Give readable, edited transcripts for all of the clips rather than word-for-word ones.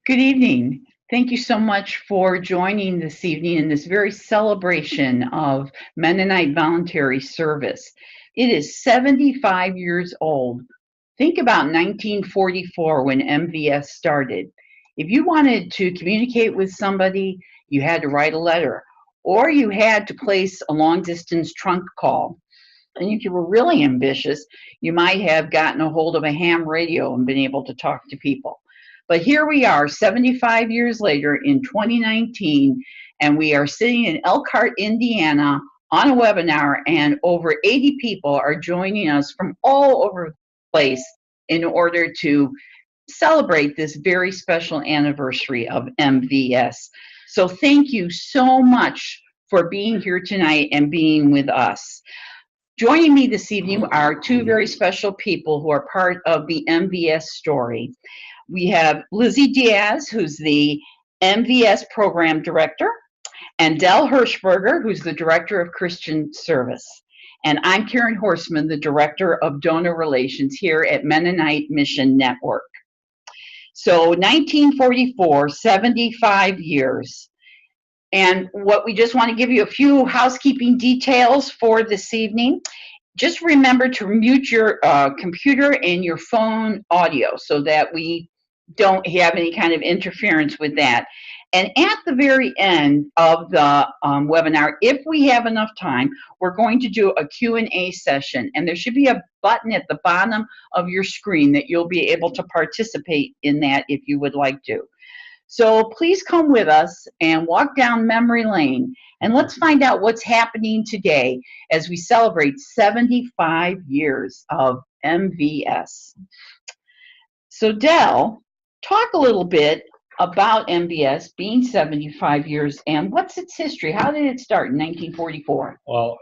Good evening. Thank you so much for joining this evening in this very celebration of Mennonite Voluntary Service. It is 75 years old. Think about 1944 when MVS started. If you wanted to communicate with somebody, you had to write a letter or you had to place a long distance trunk call. And if you were really ambitious, you might have gotten a hold of a ham radio and been able to talk to people. But here we are, 75 years later in 2019, and we are sitting in Elkhart, Indiana on a webinar, and over 80 people are joining us from all over the place in order to celebrate this very special anniversary of MVS. So thank you so much for being here tonight and being with us. Joining me this evening are two very special people who are part of the MVS story. We have Lizzie Diaz, who's the MVS Program Director, and Del Hirschberger, who's the Director of Christian Service. And I'm Karen Horseman, the Director of Donor Relations here at Mennonite Mission Network. So 1944, 75 years. And what we just want to give you a few housekeeping details for this evening. Just remember to mute your computer and your phone audio so that we don't have any kind of interference with that. And at the very end of the webinar, if we have enough time, we're going to do a Q&A session. And there should be a button at the bottom of your screen that you'll be able to participate in that if you would like to. So please come with us and walk down memory lane, and let's find out what's happening today as we celebrate 75 years of MVS. So Del, talk a little bit about MVS being 75 years and what's its history? How did it start in 1944? Well,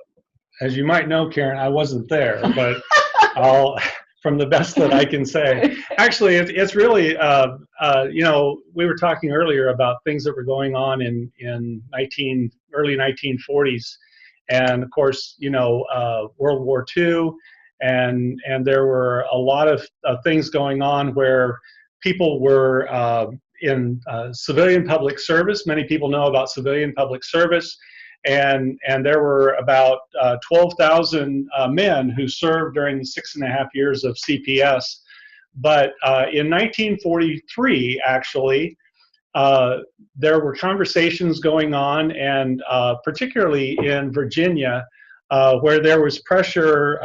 as you might know, Karen, I wasn't there, but I'll... from the best that I can say. Actually, it's really, we were talking earlier about things that were going on in early 1940s. And of course, World War II, and there were a lot of things going on where people were in civilian public service. Many people know about civilian public service. And there were about 12,000 men who served during the 6.5 years of CPS. But in 1943, actually, there were conversations going on, and particularly in Virginia, where there was pressure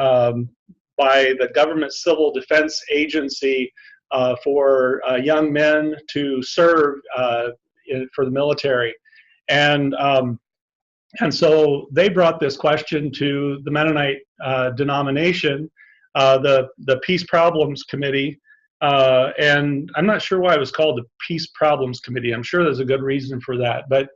by the government civil defense agency for young men to serve for the military. And so they brought this question to the Mennonite denomination, the Peace Problems Committee, and I'm not sure why it was called the Peace Problems Committee. I'm sure there's a good reason for that, but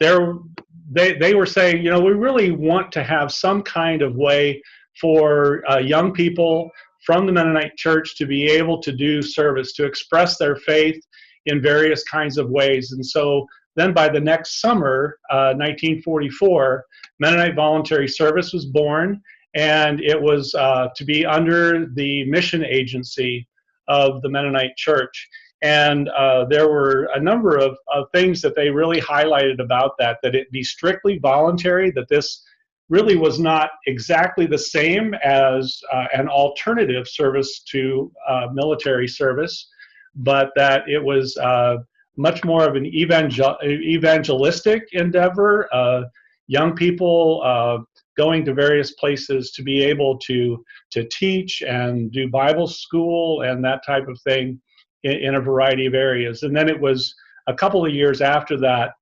they were saying, we really want to have some kind of way for young people from the Mennonite Church to be able to do service, to express their faith in various kinds of ways. And so then by the next summer, 1944, Mennonite Voluntary Service was born, and it was to be under the mission agency of the Mennonite Church. And there were a number of things that they really highlighted about that it be strictly voluntary, that this really was not exactly the same as an alternative service to military service, but that it was much more of an evangelistic endeavor, young people going to various places to be able to teach and do Bible school and that type of thing in a variety of areas. And then it was a couple of years after that,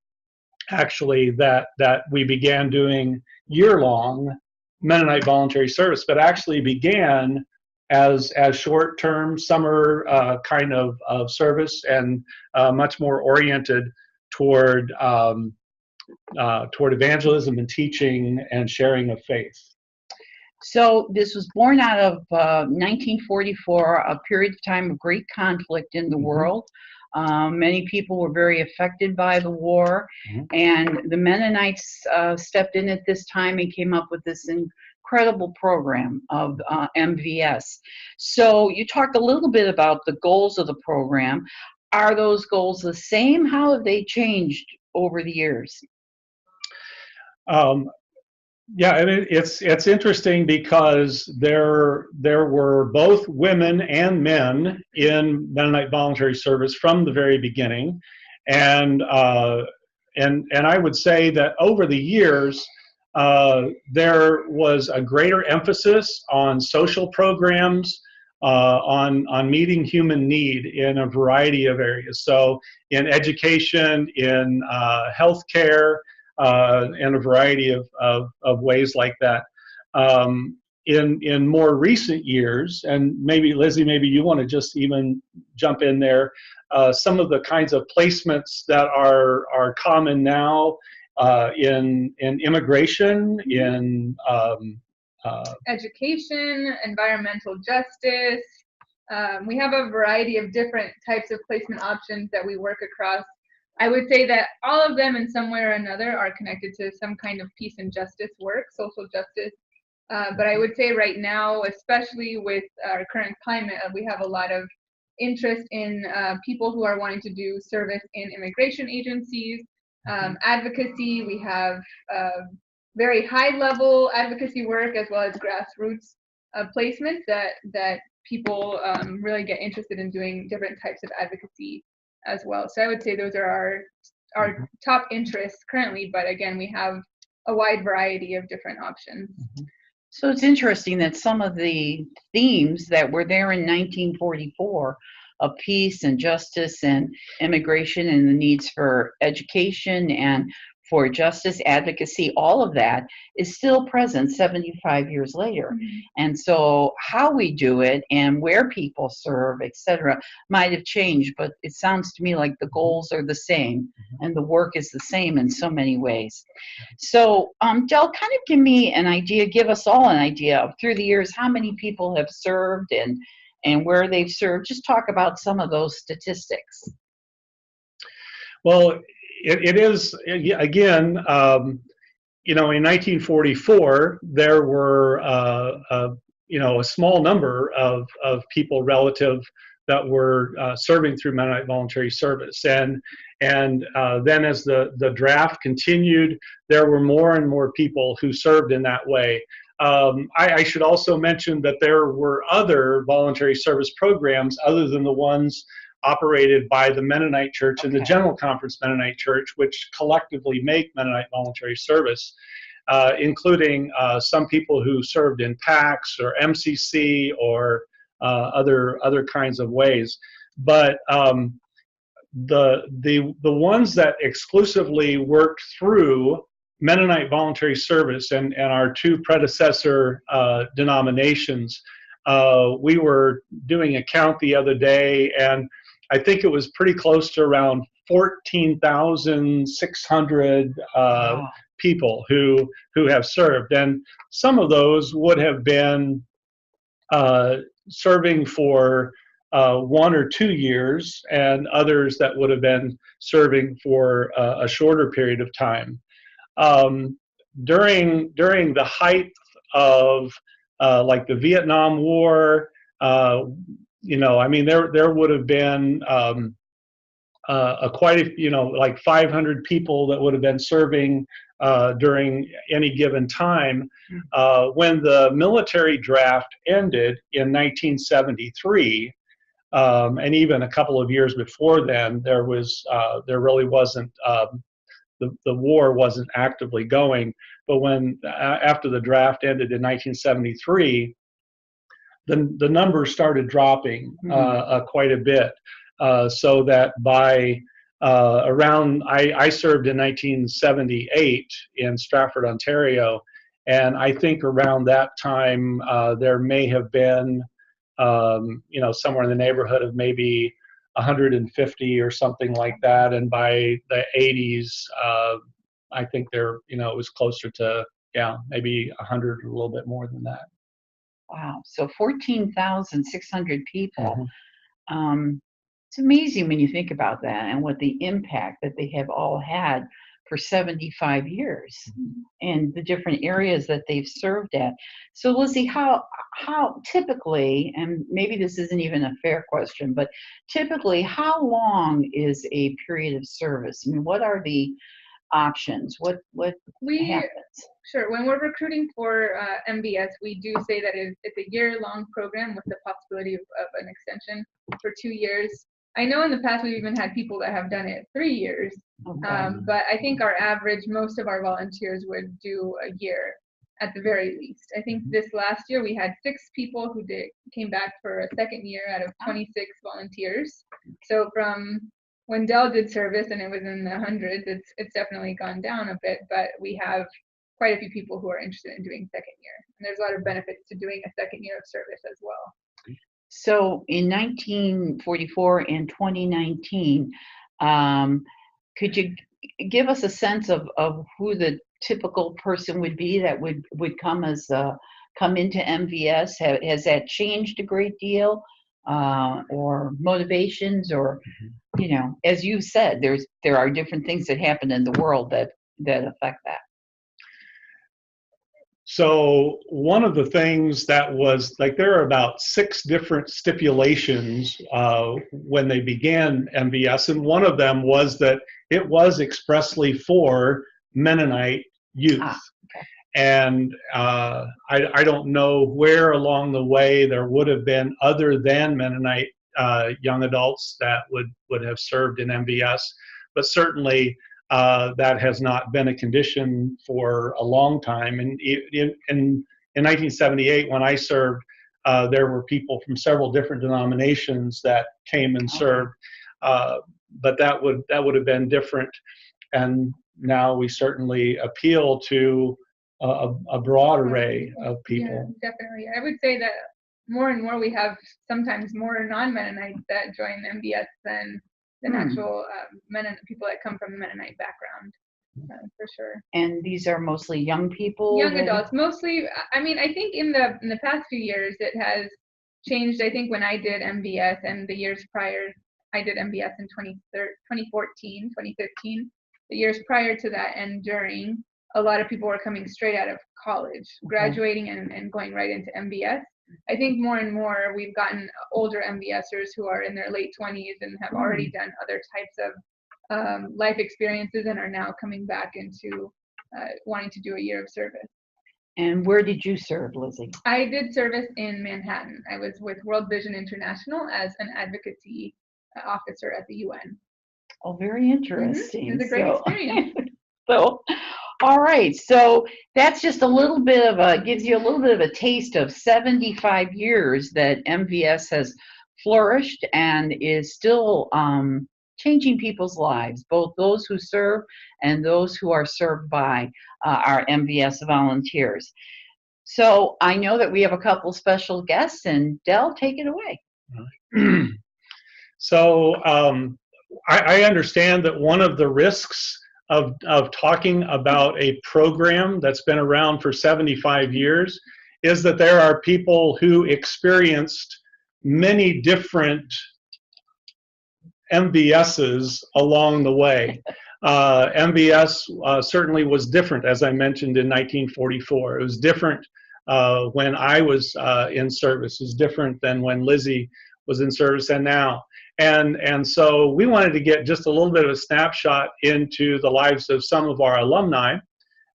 actually, that we began doing year-long Mennonite Voluntary Service, but actually began as short-term summer kind of service, and much more oriented toward evangelism and teaching and sharing of faith. So this was born out of 1944, a period of time of great conflict in the world. Many people were very affected by the war, and the Mennonites stepped in at this time and came up with this incredible program of MVS. So you talked a little bit about the goals of the program. are those goals the same? How have they changed over the years? Yeah, and it's interesting because there were both women and men in Mennonite Voluntary Service from the very beginning, and I would say that over the years there was a greater emphasis on social programs, on meeting human need in a variety of areas. So in education, in healthcare, in a variety of ways like that. In more recent years, and maybe Lizzie, maybe you want to just even jump in there, some of the kinds of placements that are common now in immigration, in education, environmental justice. We have a variety of different types of placement options that we work across. I would say that all of them in some way or another are connected to some kind of peace and justice work, social justice. But I would say right now, especially with our current climate, we have a lot of interest in people who are wanting to do service in immigration agencies, advocacy. We have very high level advocacy work as well as grassroots placements that people really get interested in doing different types of advocacy as well. So I would say those are our top interests currently, but again, we have a wide variety of different options. So it's interesting that some of the themes that were there in 1944 of peace and justice and immigration and the needs for education and for justice, advocacy, all of that is still present 75 years later. Mm-hmm. And so how we do it and where people serve, etc., might have changed, but it sounds to me like the goals are the same and the work is the same in so many ways. So Del, kind of give us all an idea of through the years how many people have served and where they've served. Just talk about some of those statistics. Well, it is, again, in 1944, there were, a small number of people relative that were serving through Mennonite Voluntary Service. And then as the draft continued, there were more and more people who served in that way. I should also mention that there were other voluntary service programs other than the ones operated by the Mennonite Church and the General Conference Mennonite Church, which collectively make Mennonite Voluntary Service, including some people who served in PACs or MCC or other kinds of ways. But the ones that exclusively worked through Mennonite Voluntary Service and our two predecessor denominations, we were doing a count the other day, and I think it was pretty close to around 14,600 people who have served, and some of those would have been serving for 1 or 2 years, and others that would have been serving for a shorter period of time. During the height of like the Vietnam War, there would have been quite a, like 500 people that would have been serving during any given time. When the military draft ended in 1973, and even a couple of years before then, there really wasn't, the war wasn't actively going. But after the draft ended in 1973, the numbers started dropping quite a bit, so that by around, I served in 1978 in Stratford, Ontario, and I think around that time there may have been somewhere in the neighborhood of maybe 150 or something like that, and by the 80s I think it was closer to maybe 100 or a little bit more than that. Wow, so 14,600 people. It's amazing when you think about that and what the impact that they have all had for 75 years and the different areas that they've served at. So Lizzie, how typically, and maybe this isn't even a fair question, but typically how long is a period of service? I mean, what are the options? What happens? Sure. When we're recruiting for MVS, we do say that it's a year-long program with the possibility of an extension for 2 years. I know in the past we've even had people that have done it 3 years, but I think our average, most of our volunteers would do a year at the very least. I think this last year we had 6 people who came back for a second year out of 26 volunteers. So from when Dell did service and it was in the hundreds, it's definitely gone down a bit, but we have quite a few people who are interested in doing second year. And there's a lot of benefits to doing a second year of service as well. So in 1944 and 2019, could you give us a sense of who the typical person would be that would come into MVS? Has that changed a great deal, or motivations, or as you said, there are different things that happen in the world that affect that. So one of the things that was like, there are about 6 different stipulations when they began MVS, and one of them was that it was expressly for Mennonite youth. Okay. And I don't know where along the way there would have been other than Mennonite young adults that would have served in MVS, but certainly that has not been a condition for a long time. And in 1978, when I served, there were people from several different denominations that came and served, but that would have been different. And now we certainly appeal to a broad array of people. Yeah, definitely. I would say that more and more we have sometimes more non-Mennonites that join MVS than actual people that come from the Mennonite background, for sure. And these are mostly young people? Young adults, mostly. I mean, I think in the past few years it has changed. I think when I did MVS and the years prior, I did MVS in 2014, 2015. The years prior to that and during, a lot of people were coming straight out of college, graduating and going right into MVS. I think more and more we've gotten older MVSers who are in their late 20s and have already done other types of life experiences and are now coming back into wanting to do a year of service. And where did you serve, Lizzie? I did service in Manhattan. I was with World Vision International as an advocacy officer at the UN. Oh, very interesting. It was a great experience. So, all right. So that's just a little bit of gives you a little bit of a taste of 75 years that MVS has flourished and is still changing people's lives, both those who serve and those who are served by our MVS volunteers. So I know that we have a couple special guests, and Dell, take it away. So I understand that one of the risks of talking about a program that's been around for 75 years is that there are people who experienced many different MVSs along the way. MVS certainly was different, as I mentioned, in 1944. It was different when I was in service. It was different than when Lizzie was in service and now. And so we wanted to get just a little bit of a snapshot into the lives of some of our alumni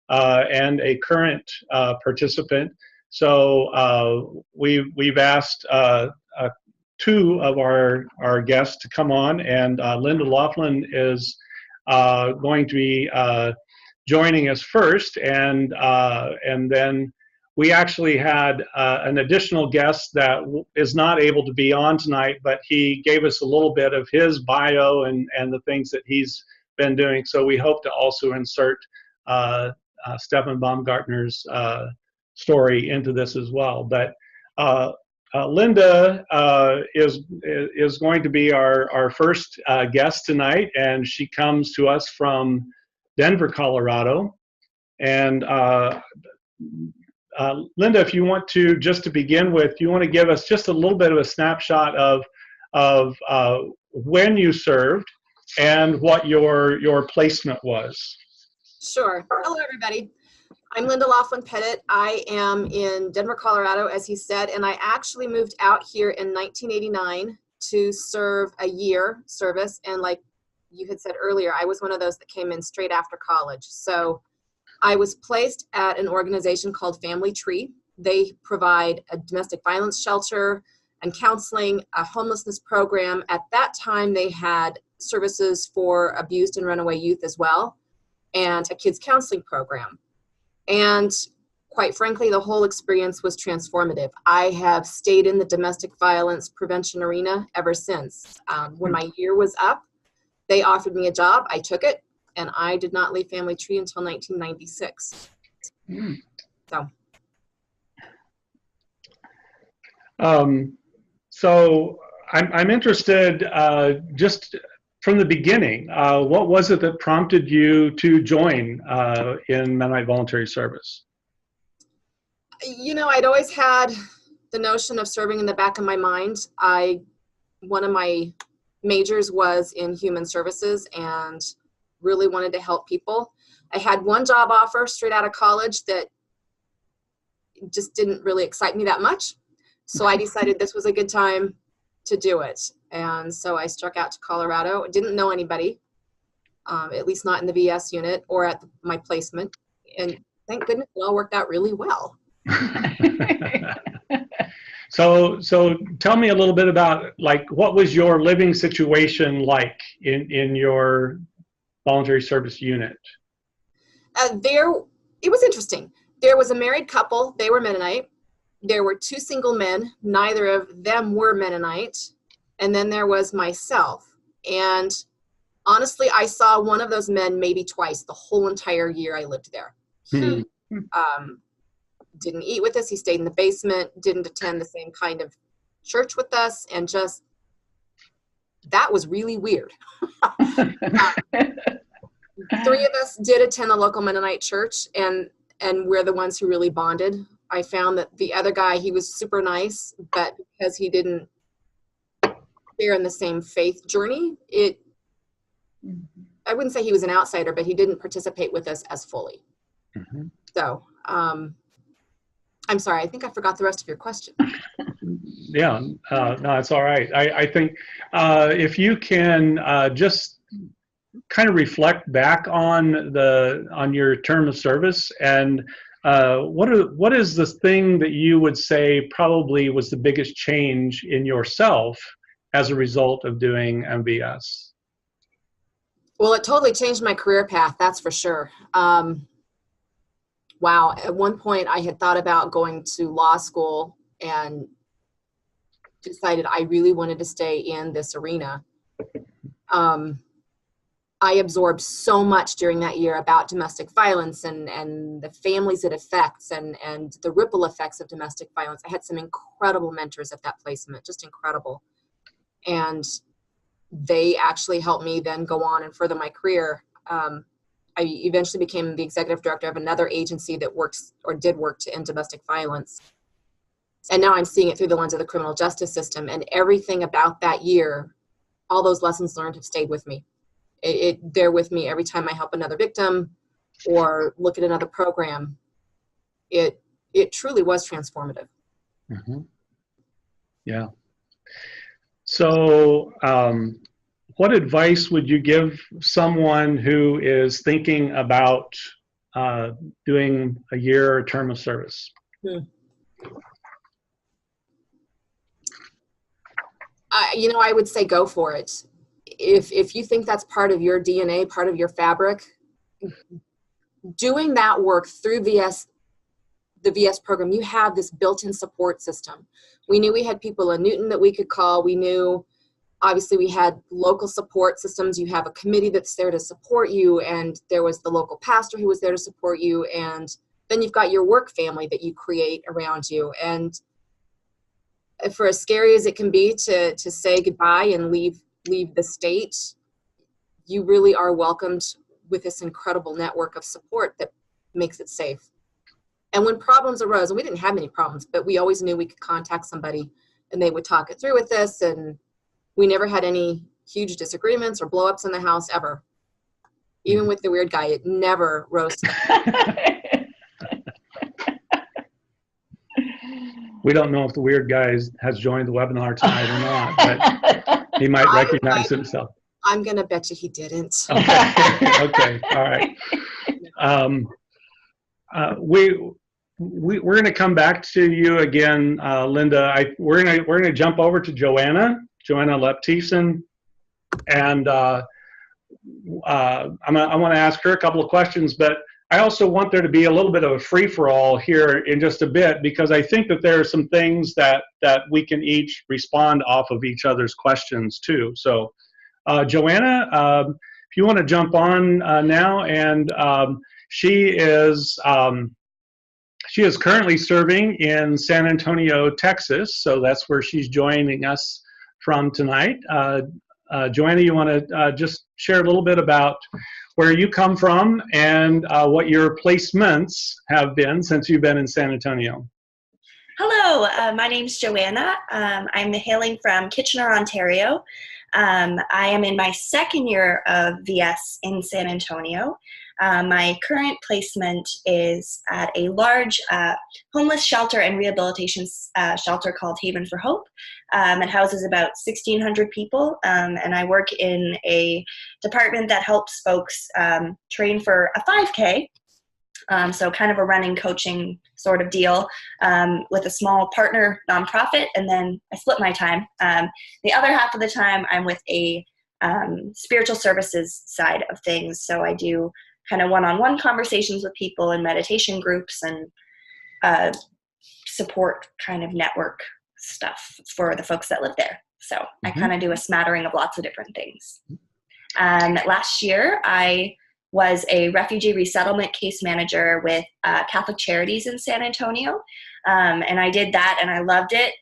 and a current participant. So we've asked 2 of our guests to come on, and Linda Laughlin is going to be joining us first, and then we actually had an additional guest that is not able to be on tonight, but he gave us a little bit of his bio and the things that he's been doing. So we hope to also insert Stefan Baumgartner's story into this as well. But Linda is going to be our first guest tonight, and she comes to us from Denver, Colorado. And Linda, if you want to, just to begin with, you want to give us just a little bit of a snapshot of when you served and what your placement was. Sure. Hello, everybody. I'm Linda Laughlin-Pettit. I am in Denver, Colorado, as he said, and I actually moved out here in 1989 to serve a year service. And like you had said earlier, I was one of those that came in straight after college. So I was placed at an organization called Family Tree. They provide a domestic violence shelter and counseling, a homelessness program. At that time, they had services for abused and runaway youth as well, and a kids counseling program. And quite frankly, the whole experience was transformative. I have stayed in the domestic violence prevention arena ever since. When my year was up, they offered me a job. I took it, and I did not leave Family Tree until 1996. So. So I'm interested, just from the beginning, what was it that prompted you to join in Mennonite Voluntary Service? You know, I'd always had the notion of serving in the back of my mind. One of my majors was in human services and really wanted to help people. I had one job offer straight out of college that just didn't really excite me that much. So I decided this was a good time to do it. And so I struck out to Colorado. I didn't know anybody, at least not in the VS unit or at my placement. And thank goodness it all worked out really well. So tell me a little bit about, like, what was your living situation like in your voluntary service unit? It was interesting. There was a married couple. They were Mennonite. There were two single men. Neither of them were Mennonite. And then there was myself. And honestly, I saw one of those men maybe twice the whole entire year I lived there. He didn't eat with us. He stayed in the basement, didn't attend the same kind of church with us, and just, that was really weird. 3 of us did attend a local Mennonite church, and we're the ones who really bonded. I found that the other guy, he was super nice, but because he didn't share in the same faith journey, I wouldn't say he was an outsider, but he didn't participate with us as fully. So, I'm sorry, I think I forgot the rest of your question. Yeah, no, it's all right. I think if you can just kind of reflect back on your term of service, and what is the thing that you would say probably was the biggest change in yourself as a result of doing MVS? Well, it totally changed my career path, that's for sure. Wow, at one point I had thought about going to law school and decided I really wanted to stay in this arena. I absorbed so much during that year about domestic violence and the families it affects and the ripple effects of domestic violence. I had some incredible mentors at that placement, just incredible. And they actually helped me then go on and further my career. I eventually became the executive director of another agency that works or did work to end domestic violence. And now I'm seeing it through the lens of the criminal justice system, and everything about that year, all those lessons learned have stayed with me. They're with me every time I help another victim or look at another program. It truly was transformative. Yeah. So, what advice would you give someone who is thinking about doing a year or term of service? I would say go for it. If you think that's part of your DNA, part of your fabric, doing that work through the VS program, you have this built-in support system. We knew we had people in Newton that we could call. We knew, obviously, we had local support systems. You have a committee that's there to support you, and there was the local pastor who was there to support you, and then you've got your work family that you create around you. And for as scary as it can be to say goodbye and leave the state, you really are welcomed with this incredible network of support that makes it safe. And when problems arose, and we didn't have many problems, but we always knew we could contact somebody and they would talk it through with us, and we never had any huge disagreements or blow-ups in the house ever. Even with the weird guy, it never rose to We don't know if the weird guy has joined the webinar tonight or not, but he might recognize himself. I'm going to bet you he didn't. Okay. Okay. All right. We're going to come back to you again, Linda. We're going to jump over to Joanna Leptison, and I want to ask her a couple of questions, but I also want there to be a little bit of a free-for-all here in just a bit, because I think that there are some things that we can each respond off of each other's questions too. So, Joanna, if you want to jump on now, and she is currently serving in San Antonio, Texas. So that's where she's joining us from tonight. Joanna, you want to just share a little bit about where you come from and what your placements have been since you've been in San Antonio. Hello, my name's Joanna. I'm hailing from Kitchener, Ontario. I am in my second year of VS in San Antonio. My current placement is at a large homeless shelter and rehabilitation shelter called Haven for Hope. It houses about 1,600 people, and I work in a department that helps folks train for a 5K. So kind of a running, coaching sort of deal with a small partner nonprofit, and then I split my time. The other half of the time I'm with a spiritual services side of things. So I do kind of one-on-one conversations with people and meditation groups and support kind of network stuff for the folks that live there. So I kind of do a smattering of lots of different things. Last year, I was a refugee resettlement case manager with Catholic Charities in San Antonio. And I did that and I loved it.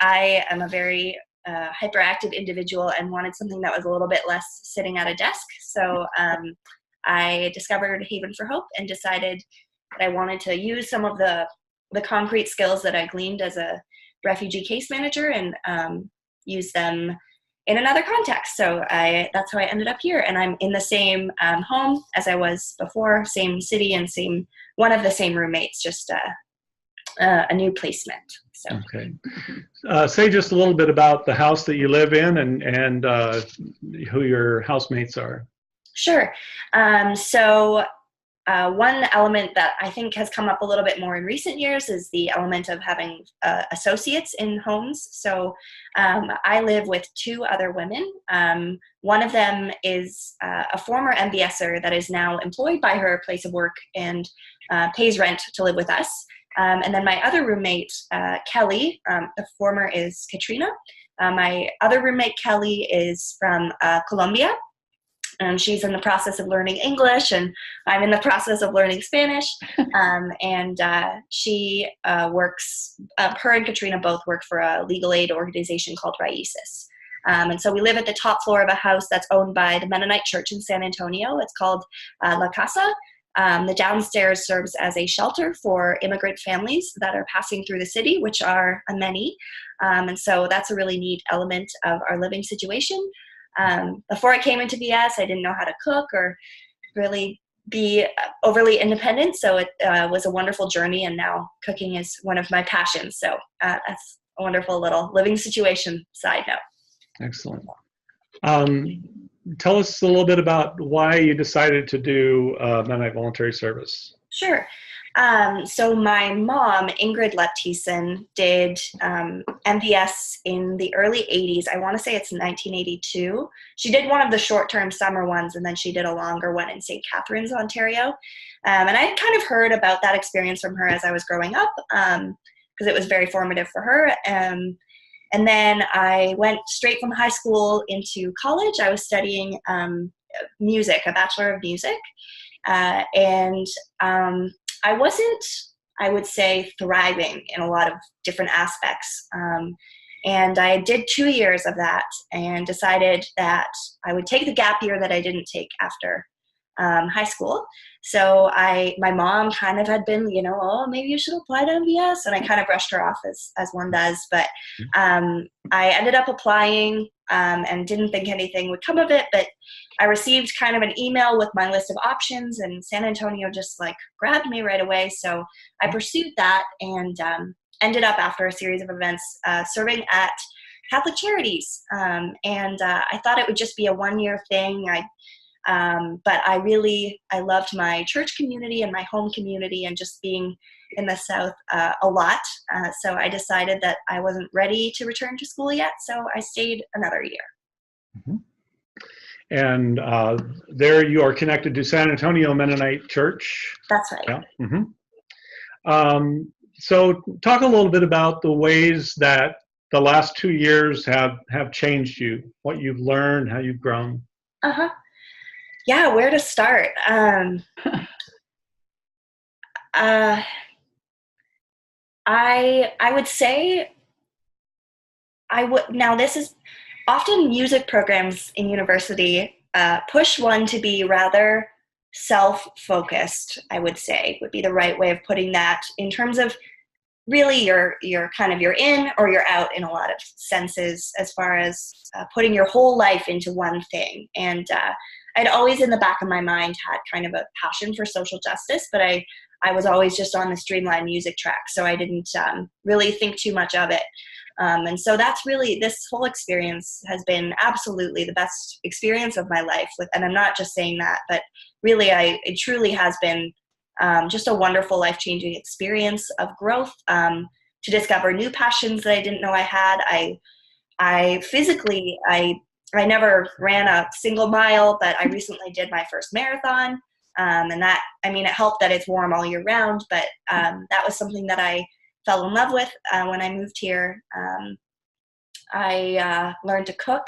I am a very hyperactive individual and wanted something that was a little bit less sitting at a desk. So I discovered Haven for Hope and decided that I wanted to use some of the concrete skills that I gleaned as a refugee case manager and use them in another context. So that's how I ended up here. And I'm in the same home as I was before, same city and one of the same roommates, just a new placement. So. Okay. Say just a little bit about the house that you live in and who your housemates are. Sure. So one element that I think has come up a little bit more in recent years is the element of having associates in homes. So I live with two other women. One of them is a former MVSer that is now employed by her place of work and pays rent to live with us. And then my other roommate, Kelly, the former is Katrina. My other roommate, Kelly, is from Colombia. And she's in the process of learning English, and I'm in the process of learning Spanish. She works, her and Katrina both work for a legal aid organization called Raices. And so we live at the top floor of a house that's owned by the Mennonite Church in San Antonio. It's called La Casa. The downstairs serves as a shelter for immigrant families that are passing through the city, which are many. And so that's a really neat element of our living situation. Before I came into VS, I didn't know how to cook or really be overly independent. So it was a wonderful journey, and now cooking is one of my passions. So that's a wonderful little living situation side note. Excellent. Tell us a little bit about why you decided to do Mennonite Voluntary Service. Sure. So my mom, Ingrid Leptison, did MVS in the early 80s. I want to say it's 1982. She did one of the short-term summer ones, and then she did a longer one in St. Catharines, Ontario. And I had kind of heard about that experience from her as I was growing up, because it was very formative for her. And then I went straight from high school into college. I was studying music, a Bachelor of Music. I wasn't, I would say, thriving in a lot of different aspects. And I did 2 years of that and decided that I would take the gap year that I didn't take after high school. So my mom kind of had been, oh, maybe you should apply to MVS. And I kind of brushed her off as one does. But I ended up applying, and didn't think anything would come of it, but I received kind of an email with my list of options, and San Antonio just like grabbed me right away. So I pursued that and ended up, after a series of events, serving at Catholic Charities. And I thought it would just be a one-year thing. But I loved my church community and my home community and just being in the South a lot. So I decided that I wasn't ready to return to school yet, so I stayed another year. Mm-hmm. And there you are connected to San Antonio Mennonite Church. That's right. Yeah. Mm-hmm. So talk a little bit about the ways that the last 2 years have changed you, what you've learned, how you've grown. Uh-huh. Yeah, where to start? I would say now this is often music programs in university push one to be rather self-focused, I would say, would be the right way of putting that, in terms of really you're in or you're out in a lot of senses, as far as putting your whole life into one thing. And I'd always in the back of my mind had kind of a passion for social justice, but I was always just on the streamlined music track, so I didn't really think too much of it. And so that's really, this whole experience has been absolutely the best experience of my life. And I'm not just saying that, but really it truly has been just a wonderful life-changing experience of growth, to discover new passions that I didn't know I had. I physically, I never ran a single mile, but I recently did my first marathon. And that, I mean, it helped that it's warm all year round, but that was something that I fell in love with when I moved here. I learned to cook.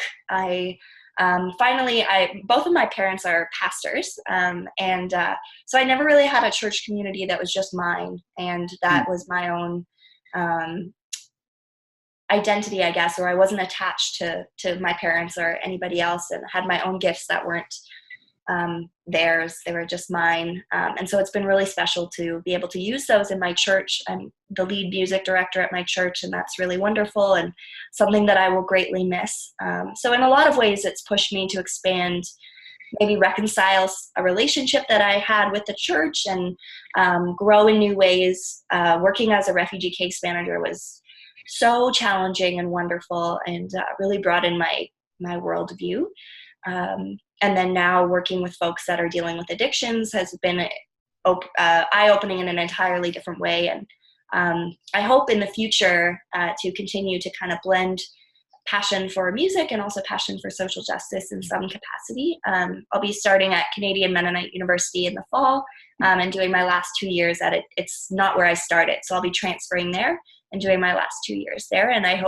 Finally, both of my parents are pastors, and so I never really had a church community that was just mine, and that was my own identity, I guess, or I wasn't attached to my parents or anybody else, and had my own gifts that weren't theirs. They were just mine. And so it's been really special to be able to use those in my church. I'm the lead music director at my church, and that's really wonderful and something that I will greatly miss. So in a lot of ways, it's pushed me to expand, maybe reconcile a relationship that I had with the church, and grow in new ways. Working as a refugee case manager was so challenging and wonderful, and really brought in my worldview. And then now working with folks that are dealing with addictions has been eye-opening in an entirely different way. And I hope in the future to continue to kind of blend passion for music and also passion for social justice in some capacity. I'll be starting at Canadian Mennonite University in the fall, and doing my last 2 years at it. It's not where I started, so I'll be transferring there and doing my last 2 years there. And I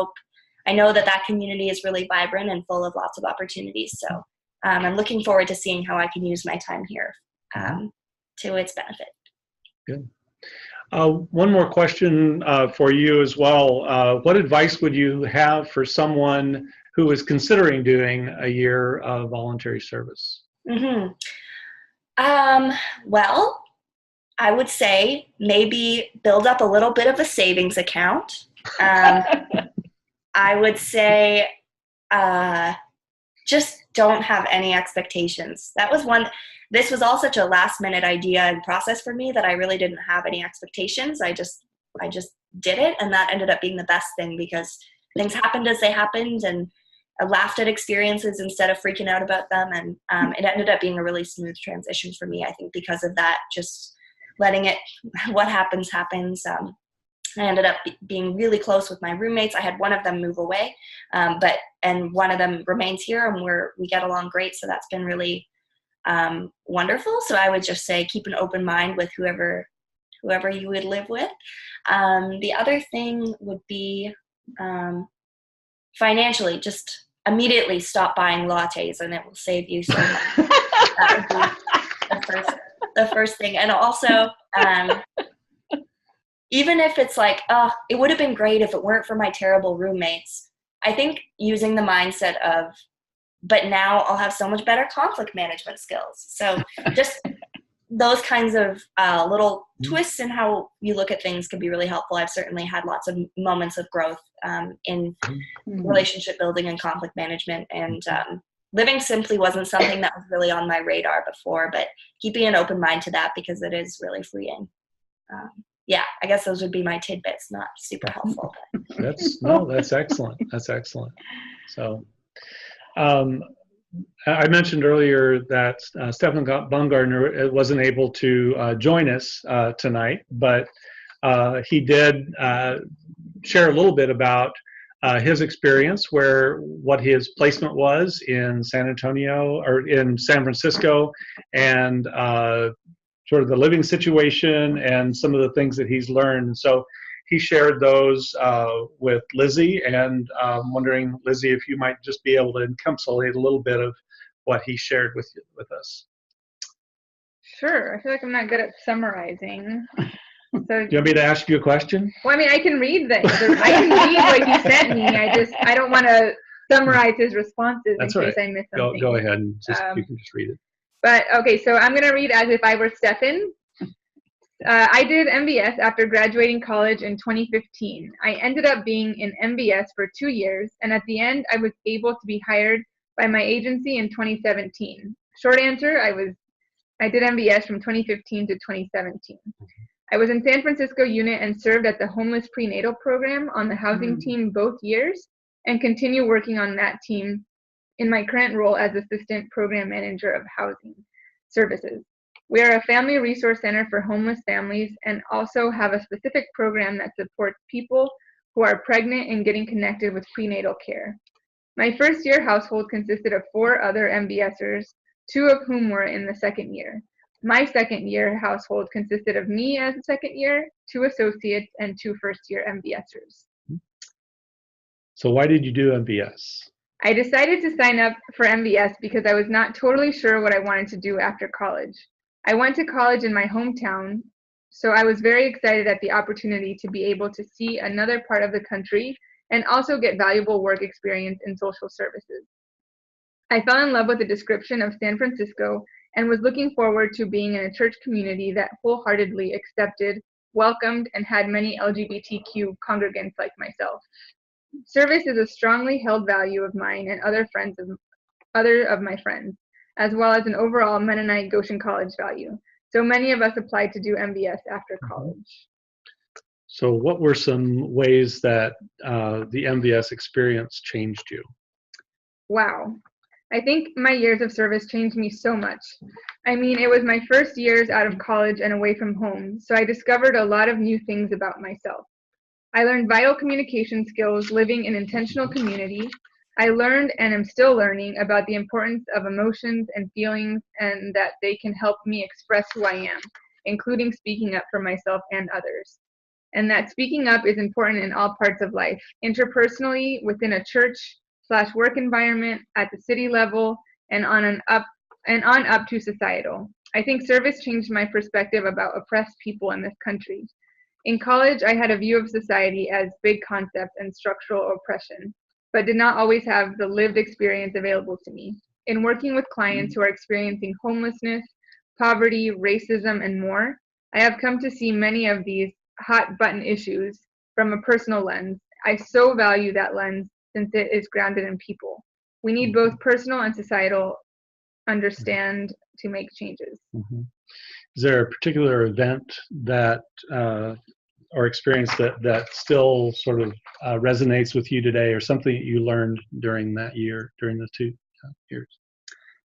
know that community is really vibrant and full of lots of opportunities. So I'm looking forward to seeing how I can use my time here to its benefit. Good. One more question for you as well. What advice would you have for someone who is considering doing a year of voluntary service? Mm-hmm. Well, I would say maybe build up a little bit of a savings account. I would say just don't have any expectations. This was all such a last minute idea and process for me that I really didn't have any expectations. I just did it, and that ended up being the best thing, because things happened as they happened, and I laughed at experiences instead of freaking out about them. And it ended up being a really smooth transition for me, I think, because of that, just letting it, what happens, happens. I ended up being really close with my roommates. I had one of them move away, and one of them remains here, and we get along great. So that's been really wonderful. So I would just say keep an open mind with whoever you would live with. The other thing would be financially, just immediately stop buying lattes, and it will save you so much. That would be the first thing. And also, even if it's like, oh, it would have been great if it weren't for my terrible roommates, I think using the mindset of, but now I'll have so much better conflict management skills. So just those kinds of little twists in how you look at things can be really helpful. I've certainly had lots of moments of growth in relationship building and conflict management, and living simply wasn't something that was really on my radar before, but keeping an open mind to that, because it is really freeing. Yeah, I guess those would be my tidbits, not super helpful. That's excellent. That's excellent. So, I mentioned earlier that Stephen Baumgartner wasn't able to join us tonight, but he did share a little bit about his experience, what his placement was in San Antonio or in San Francisco, and sort of the living situation and some of the things that he's learned. So he shared those with Lizzie, and I'm wondering, Lizzie, if you might just be able to encapsulate a little bit of what he shared with us. Sure. I feel like I'm not good at summarizing. So, do you want me to ask you a question? Well, I mean, I can read I can read what he sent me. I don't want to summarize his responses in case I miss something. Go ahead and you can just read it. But okay, so I'm going to read as if I were Stefan. I did MVS after graduating college in 2015. I ended up being in MVS for 2 years, and at the end, I was able to be hired by my agency in 2017. Short answer, I did MVS from 2015 to 2017. I was in San Francisco unit and served at the homeless prenatal program on the housing team both years, and continue working on that team in my current role as assistant program manager of housing services. We are a family resource center for homeless families and also have a specific program that supports people who are pregnant and getting connected with prenatal care. My first year household consisted of 4 other MVSers, 2 of whom were in the second year. My second year household consisted of me as a second year, 2 associates, and 2 first-year MVSers. So why did you do MVS? I decided to sign up for MVS because I was not totally sure what I wanted to do after college. I went to college in my hometown, so I was very excited at the opportunity to be able to see another part of the country and also get valuable work experience in social services. I fell in love with the description of San Francisco and was looking forward to being in a church community that wholeheartedly accepted, welcomed, and had many LGBTQ congregants like myself. Service is a strongly held value of mine and other of my friends, as well as an overall Mennonite Goshen College value. So many of us applied to do MVS after college. So what were some ways that the MVS experience changed you? Wow. I think my years of service changed me so much. I mean, it was my first years out of college and away from home, so I discovered a lot of new things about myself. I learned vital communication skills living in intentional community. I learned and am still learning about the importance of emotions and feelings, and that they can help me express who I am, including speaking up for myself and others. And that speaking up is important in all parts of life, interpersonally, within a church/work environment, at the city level, and on up to societal. I think service changed my perspective about oppressed people in this country. In college, I had a view of society as big concept and structural oppression, but did not always have the lived experience available to me. In working with clients who are experiencing homelessness, poverty, racism, and more, I have come to see many of these hot button issues from a personal lens. I so value that lens since it is grounded in people. We need both personal and societal understand to make changes. Mm-hmm. Is there a particular event that or experience that still sort of resonates with you today, or something that you learned during that year, during the 2 years?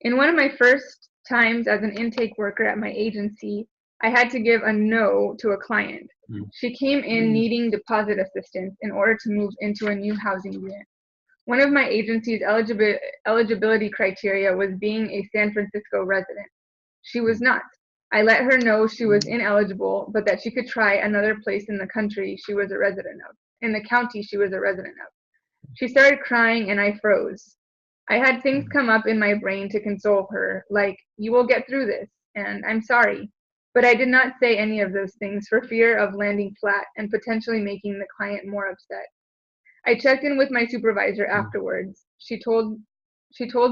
In one of my first times as an intake worker at my agency, I had to give a no to a client. She came in needing deposit assistance in order to move into a new housing unit. One of my agency's eligibility criteria was being a San Francisco resident. She was not. I let her know she was ineligible, but that she could try another place in the country she was a resident of, in the county she was a resident of. She started crying and I froze. I had things come up in my brain to console her, like, "You will get through this," and "I'm sorry." But I did not say any of those things for fear of landing flat and potentially making the client more upset. I checked in with my supervisor afterwards. She told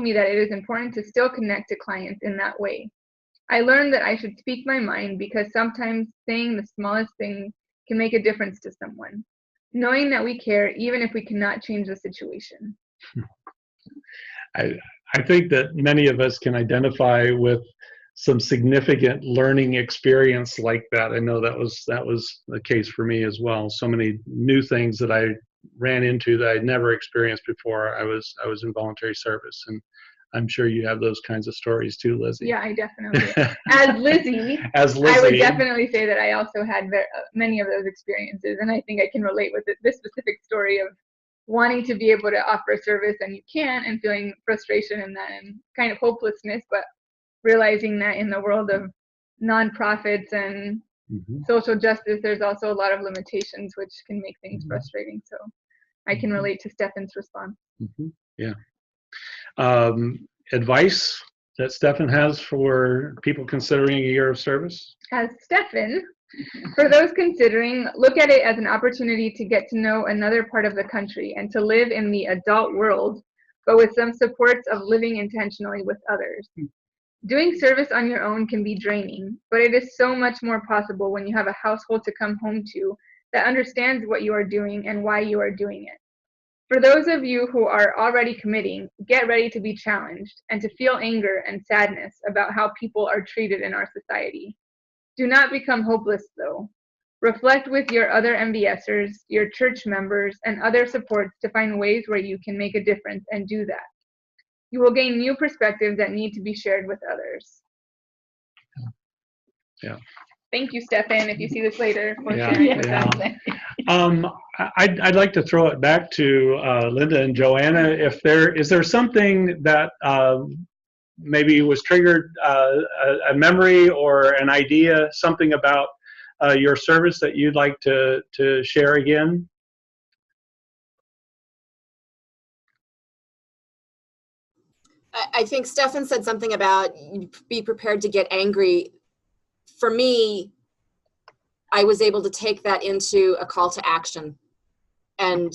me that it is important to still connect to clients in that way. I learned that I should speak my mind because sometimes saying the smallest thing can make a difference to someone. Knowing that we care even if we cannot change the situation. I think that many of us can identify with some significant learning experience like that. I know that was the case for me as well. So many new things that I ran into that I'd never experienced before I was in voluntary service, and I'm sure you have those kinds of stories too, Lizzie. Yeah, I definitely. As Lizzie, I would definitely say that I also had many of those experiences, and I think I can relate with this specific story of wanting to be able to offer a service and you can't, and feeling frustration in that and kind of hopelessness, but realizing that in the world of nonprofits and social justice, there's also a lot of limitations which can make things frustrating. So I can relate to Stefan's response. Yeah. Advice that Stefan has for people considering a year of service? As Stefan, for those considering, look at it as an opportunity to get to know another part of the country and to live in the adult world, but with some supports of living intentionally with others. Doing service on your own can be draining, but it is so much more possible when you have a household to come home to that understands what you are doing and why you are doing it. For those of you who are already committing, get ready to be challenged and to feel anger and sadness about how people are treated in our society. Do not become hopeless, though. Reflect with your other MVSers, your church members, and other supports to find ways where you can make a difference and do that. You will gain new perspectives that need to be shared with others. Yeah. Thank you, Stefan, if you see this later, for Yeah, sharing with yeah. us. I'd like to throw it back to Linda and Joanna. Is there something that maybe was triggered, a memory or an idea, something about your service that you'd like to share again? I think Stefan said something about be prepared to get angry. For me, I was able to take that into a call to action and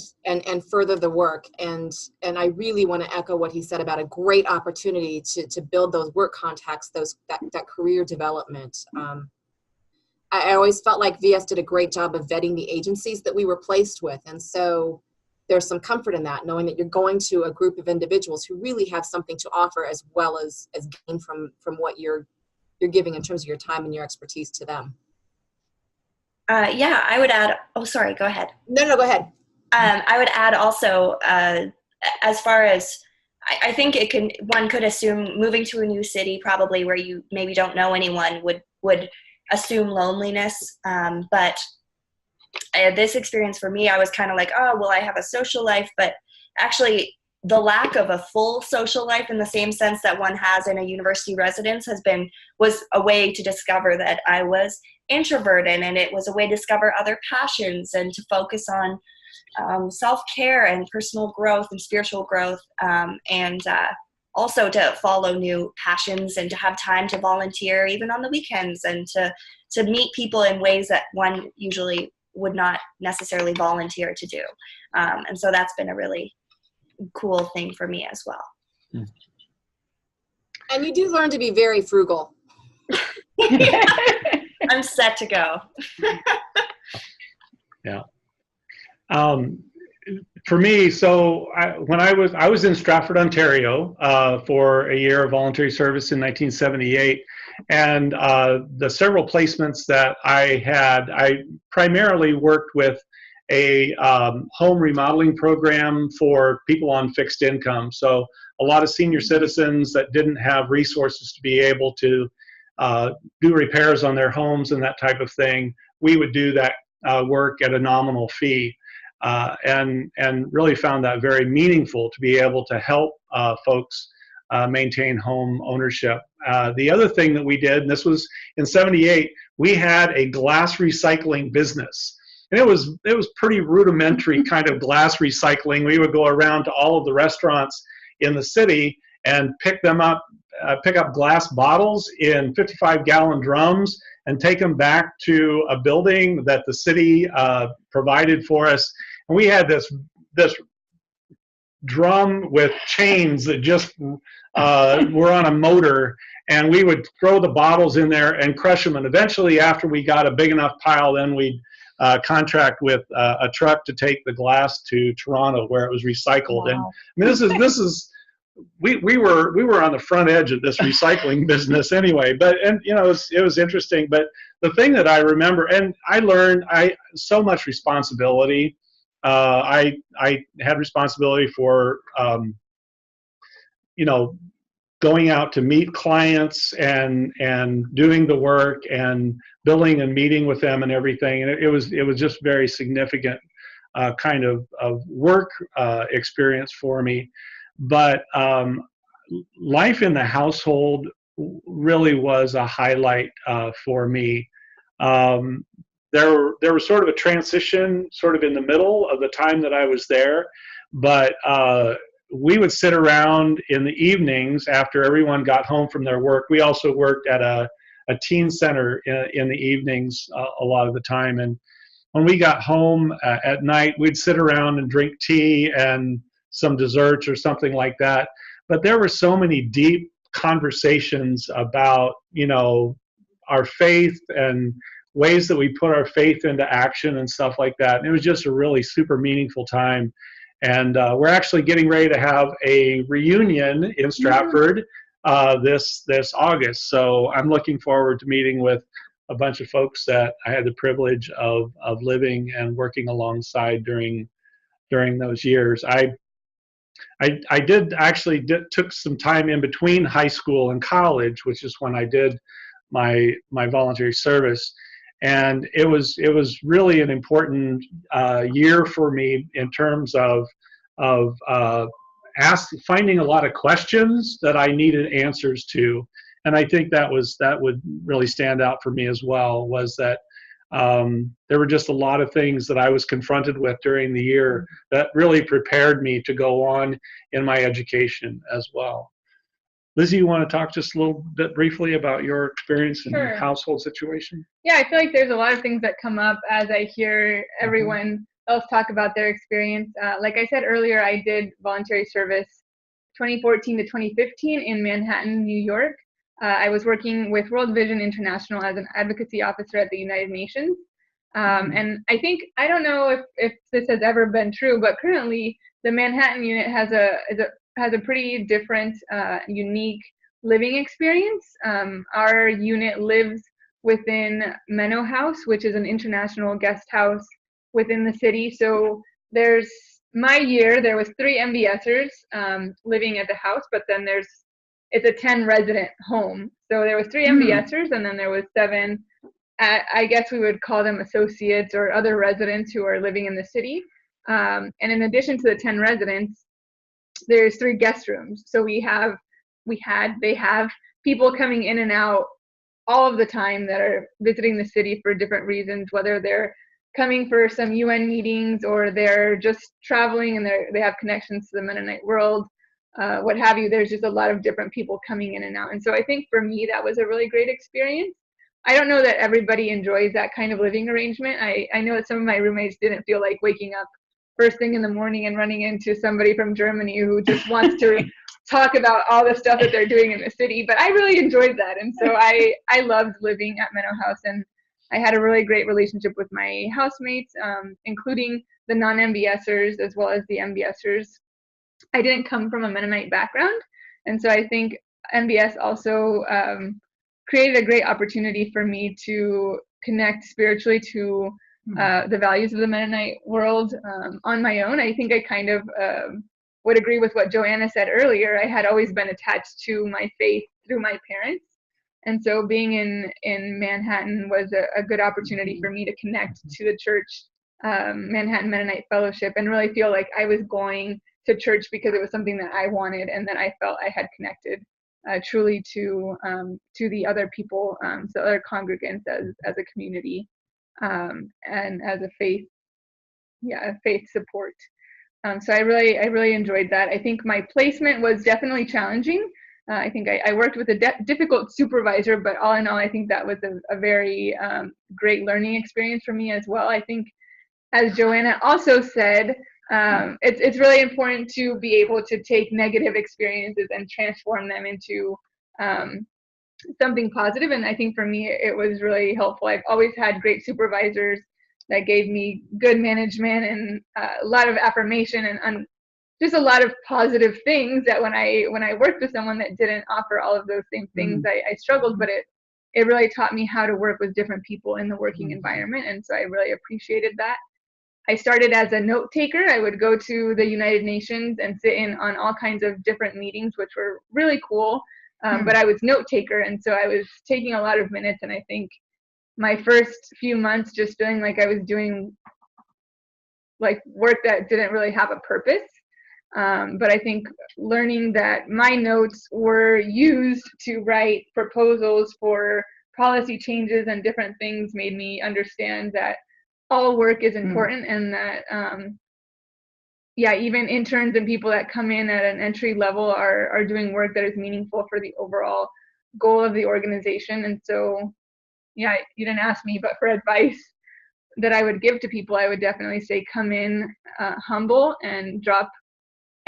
further the work. And I really want to echo what he said about a great opportunity to build those work contacts, that career development. I always felt like VS did a great job of vetting the agencies that we were placed with. And so there's some comfort in that, knowing that you're going to a group of individuals who really have something to offer, as well as gain from what you're giving in terms of your time and your expertise to them. Yeah, I would add, oh, sorry, go ahead. No, go ahead. I would add also, as far as, I think one could assume moving to a new city, probably where you maybe don't know anyone, would assume loneliness. But this experience for me, I was kind of like, oh, well, I have a social life, but actually the lack of a full social life in the same sense that one has in a university residence was a way to discover that I was introverted, and it was a way to discover other passions and to focus on self-care and personal growth and spiritual growth, and also to follow new passions and to have time to volunteer even on the weekends and to meet people in ways that one usually would not necessarily volunteer to do. And so that's been a really cool thing for me as well. And you do learn to be very frugal. I'm set to go. Yeah. For me, so when I was in Stratford, Ontario, for a year of voluntary service in 1978, and the several placements that I had, I primarily worked with a home remodeling program for people on fixed income. So a lot of senior citizens that didn't have resources to be able to do repairs on their homes and that type of thing, we would do that work at a nominal fee. And really found that very meaningful to be able to help folks maintain home ownership. The other thing that we did, and this was in '78, we had a glass recycling business. And it was pretty rudimentary kind of glass recycling. We would go around to all of the restaurants in the city and pick up glass bottles in 55-gallon drums and take them back to a building that the city provided for us. And we had this drum with chains that just were on a motor, and we would throw the bottles in there and crush them. And eventually, after we got a big enough pile, then we'd contract with a truck to take the glass to Toronto where it was recycled. Wow. And I mean, this is we were on the front edge of this recycling business anyway. But it was interesting. But the thing that I remember, and I learned so much responsibility. I had responsibility for going out to meet clients and doing the work and building and meeting with them and everything. And it was just very significant kind of work experience for me. But life in the household really was a highlight for me. There was sort of a transition sort of in the middle of the time that I was there, but we would sit around in the evenings after everyone got home from their work. We also worked at a teen center in the evenings a lot of the time. And when we got home at night, we'd sit around and drink tea and some desserts or something like that. But there were so many deep conversations about, our faith and ways that we put our faith into action and stuff like that. And it was just a really super meaningful time. And we're actually getting ready to have a reunion in Stratford this August. So I'm looking forward to meeting with a bunch of folks that I had the privilege of living and working alongside during those years. I took some time in between high school and college, which is when I did my voluntary service. And it was really an important year for me in terms of finding a lot of questions that I needed answers to. And I think that would really stand out for me as well, was that there were just a lot of things that I was confronted with during the year that really prepared me to go on in my education as well. Lizzie, you want to talk just a little bit briefly about your experience in your household situation? Yeah, I feel like there's a lot of things that come up as I hear everyone else talk about their experience. Like I said earlier, I did voluntary service 2014 to 2015 in Manhattan, New York. I was working with World Vision International as an advocacy officer at the United Nations. And I think, I don't know if this has ever been true, but currently the Manhattan unit has a pretty different, unique living experience. Our unit lives within Menno House, which is an international guest house within the city. So there was 3 MVSers living at the house, but then it's a 10 resident home. So there was 3 MVSers, and then there was 7, I guess we would call them associates or other residents who are living in the city. And in addition to the 10 residents, there's 3 guest rooms. So they have people coming in and out all of the time that are visiting the city for different reasons, whether they're coming for some UN meetings or they're just traveling and they have connections to the Mennonite world, what have you. There's just a lot of different people coming in and out. And so I think for me, that was a really great experience. I don't know that everybody enjoys that kind of living arrangement. I know that some of my roommates didn't feel like waking up first thing in the morning and running into somebody from Germany who just wants to talk about all the stuff that they're doing in the city. But I really enjoyed that. And so I loved living at Menno House, and I had a really great relationship with my housemates, including the non-MVSers as well as the MVSers. I didn't come from a Mennonite background, and so I think MVS also created a great opportunity for me to connect spiritually to the values of the Mennonite world on my own. I think I kind of would agree with what Joanna said earlier. I had always been attached to my faith through my parents. And so being in Manhattan was a good opportunity for me to connect to the church, Manhattan Mennonite Fellowship, and really feel like I was going to church because it was something that I wanted and that I felt I had connected truly to the other people, so other congregants as a community, and as a faith support. So I really enjoyed that. I think my placement was definitely challenging. I think I worked with a difficult supervisor, but all in all, I think that was a very great learning experience for me as well. I think, as Joanna also said, It's really important to be able to take negative experiences and transform them into something positive. And I think for me, it was really helpful. I've always had great supervisors that gave me good management and a lot of affirmation and just a lot of positive things that when I worked with someone that didn't offer all of those same things, I struggled, but it really taught me how to work with different people in the working environment. And so I really appreciated that. I started as a note taker. I would go to the United Nations and sit in on all kinds of different meetings, which were really cool. But I was note taker, and so I was taking a lot of minutes. And I think my first few months just feeling like I was doing like work that didn't really have a purpose. But I think learning that my notes were used to write proposals for policy changes and different things made me understand that all work is important, and that even interns and people that come in at an entry level are doing work that is meaningful for the overall goal of the organization. And so you didn't ask me, but for advice that I would give to people, I would definitely say come in humble and drop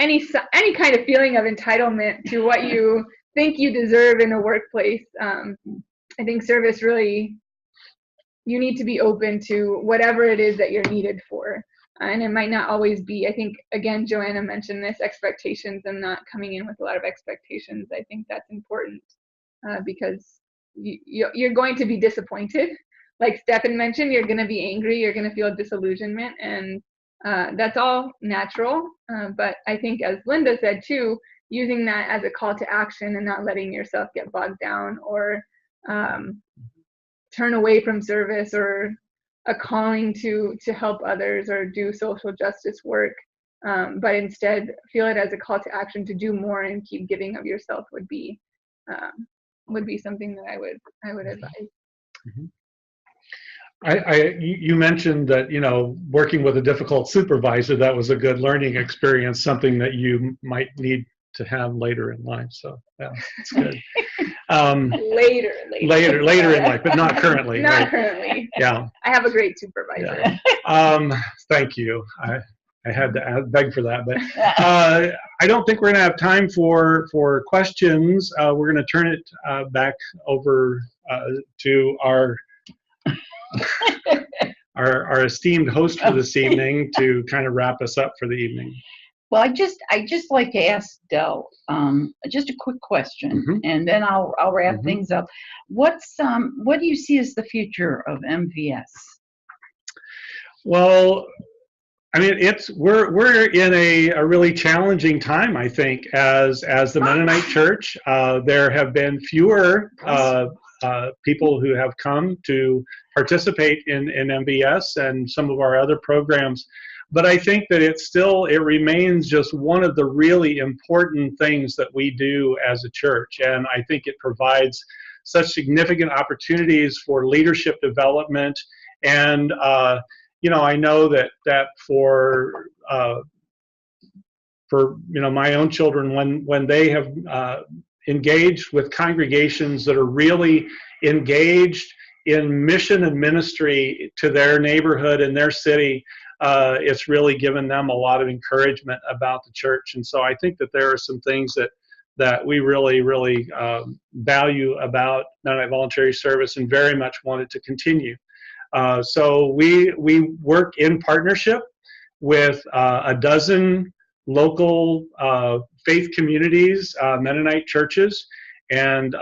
any kind of feeling of entitlement to what you think you deserve in a workplace. I think service really, you need to be open to whatever it is that you're needed for. And it might not always be, I think, again, Joanna mentioned this, expectations and not coming in with a lot of expectations. I think that's important because you're going to be disappointed. Like Stefan mentioned, you're going to be angry, you're going to feel disillusionment, and that's all natural. But I think, as Linda said too, using that as a call to action and not letting yourself get bogged down or turn away from service or a calling to help others or do social justice work, but instead feel it as a call to action to do more and keep giving of yourself would be something that I would advise. You mentioned that, working with a difficult supervisor, that was a good learning experience, something that you might need to have later in life. So yeah, it's good. Later in life, but not currently. Not right? Currently. Yeah. I have a great supervisor. Yeah. Thank you. I had to beg for that, but I don't think we're going to have time for questions. We're going to turn it back over to our esteemed host for this evening to kind of wrap us up for the evening. Well, I just like to ask Del just a quick question, and then I'll wrap things up. What do you see as the future of MVS? Well, I mean, we're in a really challenging time, I think, as the Mennonite Church. There have been fewer people who have come to participate in MVS and some of our other programs. But I think that it remains just one of the really important things that we do as a church. And I think it provides such significant opportunities for leadership development. And, I know that for my own children, when they have engaged with congregations that are really engaged in mission and ministry to their neighborhood and their city, it's really given them a lot of encouragement about the church. And so I think that there are some things that we really, really value about Mennonite Voluntary Service and very much want it to continue. So we work in partnership with a dozen local faith communities, Mennonite churches, and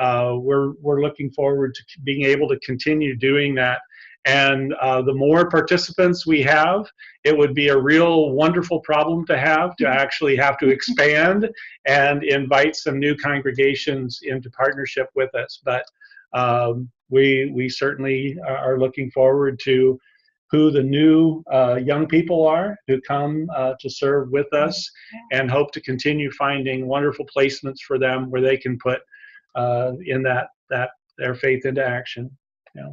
we're looking forward to being able to continue doing that. And the more participants we have, it would be a real wonderful problem to actually have to expand and invite some new congregations into partnership with us. But we certainly are looking forward to who the new young people are who come to serve with us, and hope to continue finding wonderful placements for them where they can put in that their faith into action. Yeah.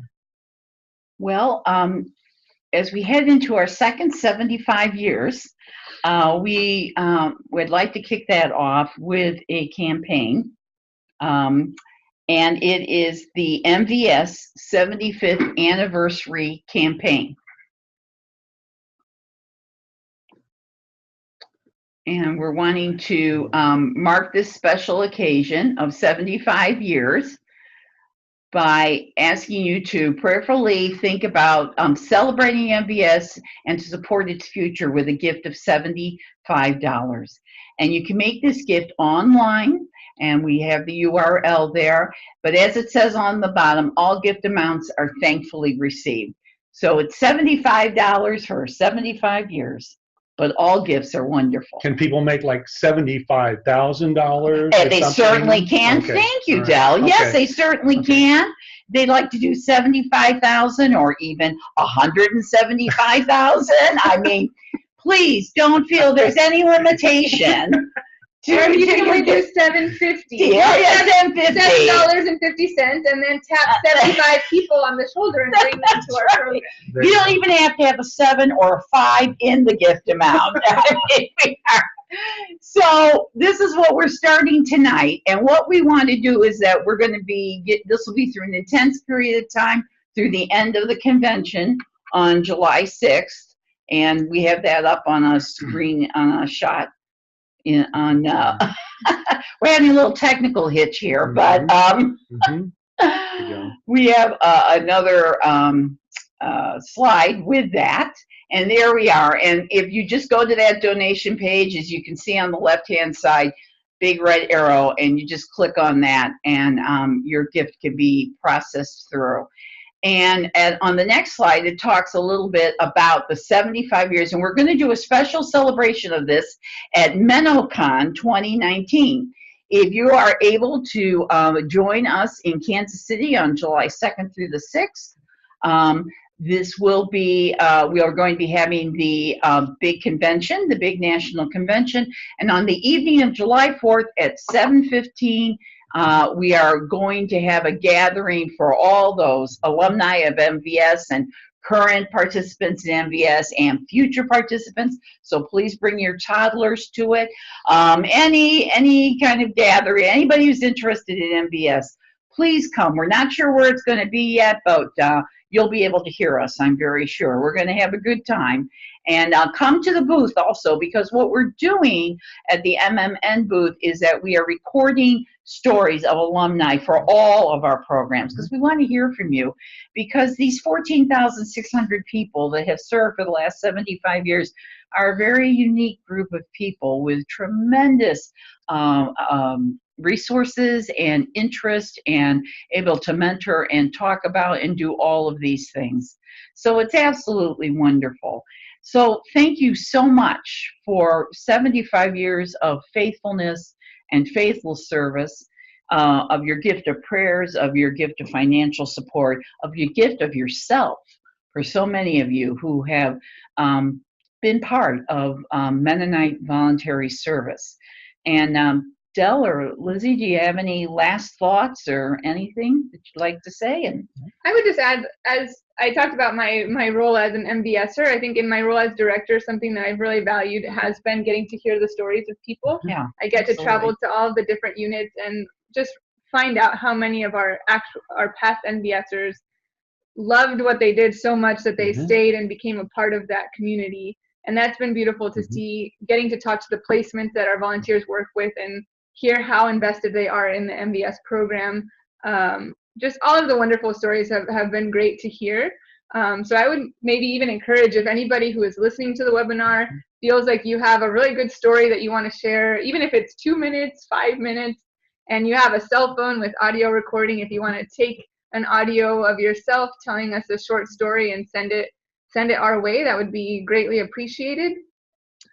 Well, as we head into our second 75 years, we would like to kick that off with a campaign. And it is the MVS 75th Anniversary Campaign. And we're wanting to mark this special occasion of 75 years by asking you to prayerfully think about celebrating MVS and to support its future with a gift of $75. And you can make this gift online, and we have the URL there. But as it says on the bottom, all gift amounts are thankfully received. So it's $75 for 75 years. But all gifts are wonderful. Can people make like $75,000? They certainly can. Okay. Thank you, All right. Del. Okay. Yes, they certainly can. They'd like to do 75,000 or even 175,000. I mean, please don't feel there's any limitation. Or if you can only do $7.50. Yeah, $7.50. $7.50, and then tap 75 people on the shoulder and bring them to our program. You don't even have to have a 7 or a 5 in the gift amount. So this is what we're starting tonight, and what we want to do is that we're going to this will be through an intense period of time through the end of the convention on July 6th, and we have that up on a screen on a shot. We're having a little technical hitch here, but we have another slide with that, and there we are. And if you just go to that donation page, as you can see on the left-hand side, big red arrow, and you just click on that, and your gift can be processed through. And on the next slide, it talks a little bit about the 75 years, and we're going to do a special celebration of this at MennoCon 2019. If you are able to join us in Kansas City on July 2nd through the 6th, this will be, we are going to be having the big convention, the big national convention, and on the evening of July 4th at 7:15, we are going to have a gathering for all those alumni of MVS and current participants in MVS and future participants. So please bring your toddlers to it. Any kind of gathering, anybody who's interested in MVS, please come. We're not sure where it's going to be yet, but you'll be able to hear us, I'm very sure. We're going to have a good time. And come to the booth also, because what we're doing at the MMN booth is that we are recording stories of alumni for all of our programs, because we want to hear from you, because these 14,600 people that have served for the last 75 years are a very unique group of people with tremendous resources and interest and able to mentor and talk about and do all of these things. So it's absolutely wonderful. So thank you so much for 75 years of faithfulness and faithful service, of your gift of prayers, of your gift of financial support, of your gift of yourself, for so many of you who have been part of Mennonite Voluntary Service. And Del or Lizzie, do you have any last thoughts or anything that you'd like to say? And I would just add, as I talked about my role as an MVSer, I think in my role as director, something that I've really valued has been getting to hear the stories of people. yeah, I get absolutely. to travel to all the different units and just find out how many of our past MVSers loved what they did so much that they stayed and became a part of that community. And that's been beautiful to see, getting to talk to the placements that our volunteers work with and hear how invested they are in the MVS program. Just all of the wonderful stories have been great to hear. So I would maybe even encourage, if anybody who is listening to the webinar feels like you have a really good story that you want to share, even if it's 2 minutes, 5 minutes, and you have a cell phone with audio recording, if you want to take an audio of yourself telling us a short story and send it our way, that would be greatly appreciated.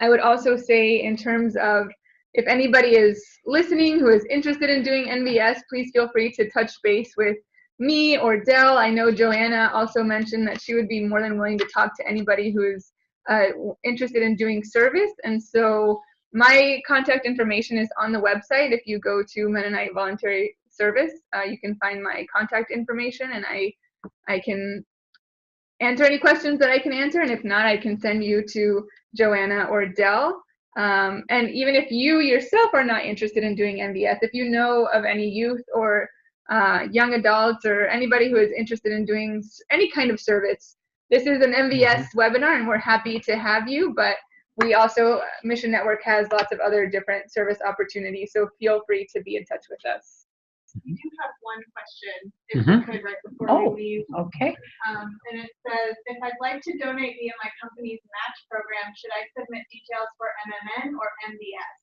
I would also say, in terms of, if anybody is listening who is interested in doing MVS, please feel free to touch base with me or Del. I know Joanna also mentioned that she would be more than willing to talk to anybody who is interested in doing service. And so my contact information is on the website. If you go to Mennonite Voluntary Service, you can find my contact information, and I can answer any questions that I can answer. And if not, I can send you to Joanna or Del. And even if you yourself are not interested in doing MVS, if you know of any youth or young adults or anybody who is interested in doing any kind of service, this is an MVS webinar, and we're happy to have you. But we also, Mission Network has lots of other different service opportunities, so feel free to be in touch with us. We do have one question, if we could, right before we leave. Okay. And it says, if I'd like to donate via my company's match program, should I submit details for MMN or MVS?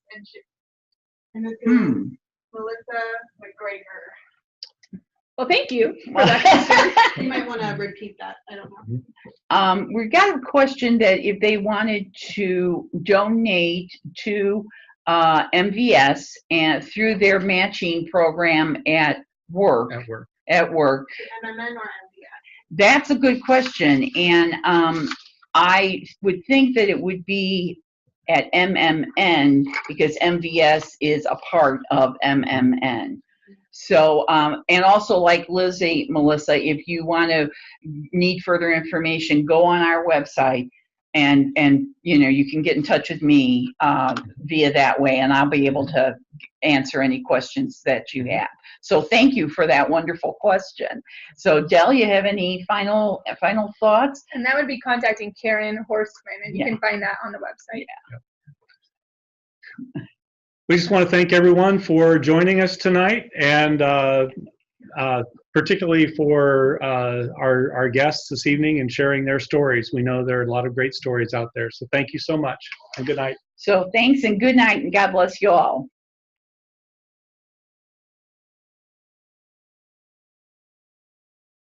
And this is Melissa McGregor. Well, thank you for that question. You might want to repeat that. I don't know. We got a question that if they wanted to donate to MVS and through their matching program at work. At work. MMN or MVS? That's a good question, and I would think that it would be at MMN because MVS is a part of MMN. So, and also like Melissa, if you want to need further information, go on our website and you know, you can get in touch with me via that way, and I'll be able to answer any questions that you have. So thank you for that wonderful question. So Del, you have any final thoughts? And that would be contacting Karen Horstman, and you can find that on the website. Yeah. We just want to thank everyone for joining us tonight, and particularly for our guests this evening and sharing their stories. We know there are a lot of great stories out there. So thank you so much, and good night. So thanks and good night, and God bless you all.